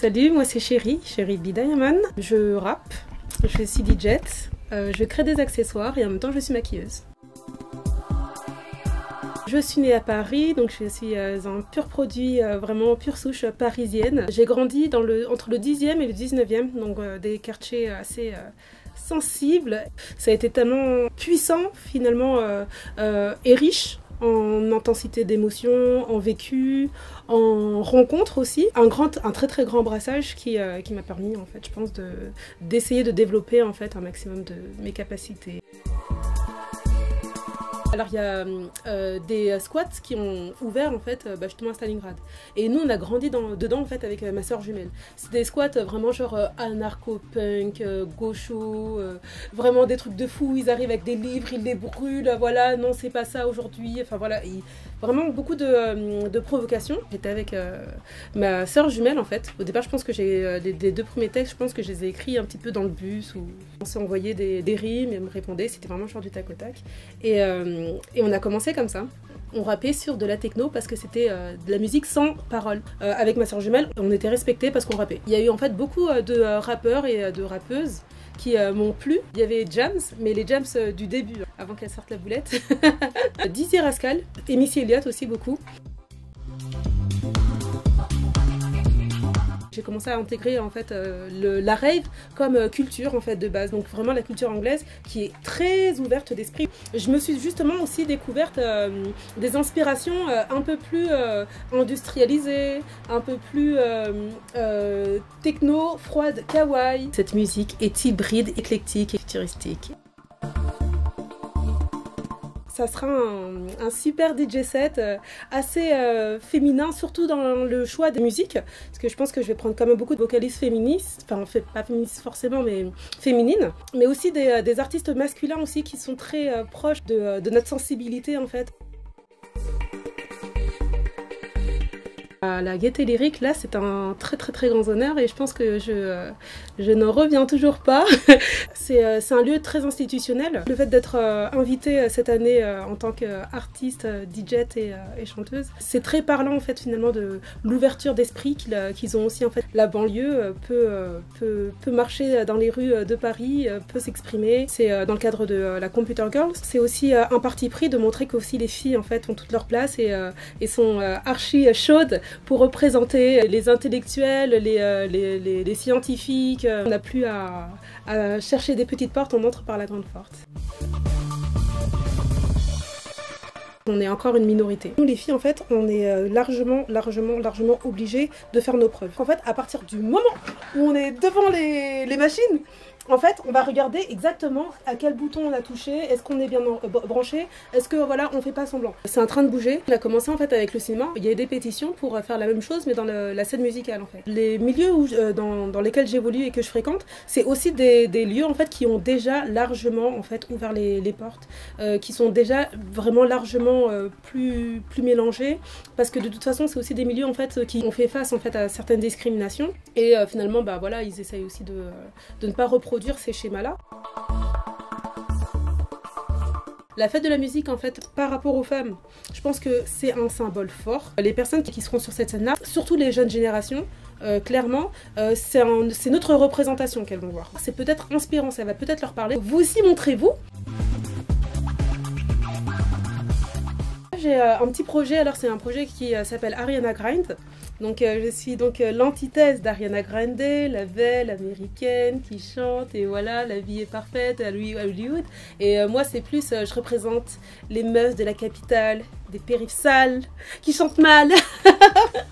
Salut, moi c'est Chérie B Diamond. Je rappe, je suis DJ, je crée des accessoires et en même temps je suis maquilleuse. Je suis née à Paris, donc je suis un pur produit, vraiment pure souche parisienne. J'ai grandi entre le 10e et le 19e, donc des quartiers assez sensibles. Ça a été tellement puissant finalement et riche en intensité d'émotions, en vécu, en rencontres aussi. Un très très grand brassage qui m'a permis en fait, je pense, d'essayer de développer en fait un maximum de mes capacités. Alors il y a des squats qui ont ouvert en fait justement à Stalingrad. Et nous on a grandi dedans en fait avec ma soeur jumelle. C'est des squats vraiment genre anarcho-punk, gaucho, vraiment des trucs de fou. Ils arrivent avec des livres, ils les brûlent, voilà, non c'est pas ça aujourd'hui. Enfin voilà, vraiment beaucoup de provocations. J'étais avec ma soeur jumelle en fait. Au départ je pense que j'ai des deux premiers textes, je pense que je les ai écrits un petit peu dans le bus où on s'est envoyé des rimes et elle me répondait, c'était vraiment genre du tac au tac. Et on a commencé comme ça. On rappait sur de la techno parce que c'était de la musique sans parole. Avec ma soeur jumelle, on était respectés parce qu'on rappait. Il y a eu en fait beaucoup de rappeurs et de rappeuses qui m'ont plu. Il y avait Jams, mais les Jams du début, avant qu'elle sorte la boulette. Dizzy Rascal, et Missy Elliott aussi beaucoup. J'ai commencé à intégrer en fait la rave comme culture en fait de base, donc vraiment la culture anglaise qui est très ouverte d'esprit. Je me suis justement aussi découverte des inspirations un peu plus industrialisées, un peu plus techno, froide, kawaii. Cette musique est hybride, éclectique et futuristique. Ça sera un super DJ set assez féminin, surtout dans le choix des musiques, parce que je pense que je vais prendre quand même beaucoup de vocalistes féministes, enfin pas féministes forcément, mais féminines, mais aussi des artistes masculins aussi qui sont très proches de notre sensibilité en fait. La Gaîté Lyrique, là, c'est un très très très grand honneur et je pense que je n'en reviens toujours pas. C'est un lieu très institutionnel. Le fait d'être invitée cette année en tant qu'artiste, DJ et chanteuse, c'est très parlant en fait finalement de l'ouverture d'esprit qu'ils ont aussi en fait. La banlieue peut marcher dans les rues de Paris, peut s'exprimer. C'est dans le cadre de la Computer Girls. C'est aussi un parti pris de montrer que aussi les filles en fait ont toute leur place et sont archi chaudes pour représenter les intellectuels, les scientifiques. On n'a plus à chercher des petites portes, on entre par la grande porte. On est encore une minorité. Nous les filles en fait, on est largement obligées de faire nos preuves. En fait, à partir du moment où on est devant les machines, en fait, on va regarder exactement à quel bouton on a touché, est-ce qu'on est bien branché, est-ce que voilà, on fait pas semblant. C'est en train de bouger. On a commencé en fait avec le cinéma. Il y a des pétitions pour faire la même chose, mais dans la scène musicale en fait. Les milieux dans lesquels j'évolue et que je fréquente, c'est aussi des lieux en fait qui ont déjà largement en fait ouvert les portes, qui sont déjà vraiment largement plus mélangés, parce que de toute façon, c'est aussi des milieux en fait qui ont fait face en fait à certaines discriminations et finalement, bah voilà, ils essayent aussi de ne pas reproduire ces schémas-là. La fête de la musique, en fait, par rapport aux femmes, je pense que c'est un symbole fort. Les personnes qui seront sur cette scène-là, surtout les jeunes générations, clairement, c'est notre représentation qu'elles vont voir. C'est peut-être inspirant, ça va peut-être leur parler. Vous aussi, montrez-vous. J'ai un petit projet, alors c'est un projet qui s'appelle Ariana Grande. Donc je suis donc l'antithèse d'Ariana Grande, la belle américaine qui chante et voilà, la vie est parfaite à Hollywood. Et moi c'est plus, je représente les meufs de la capitale, des périphes sales, qui chantent mal.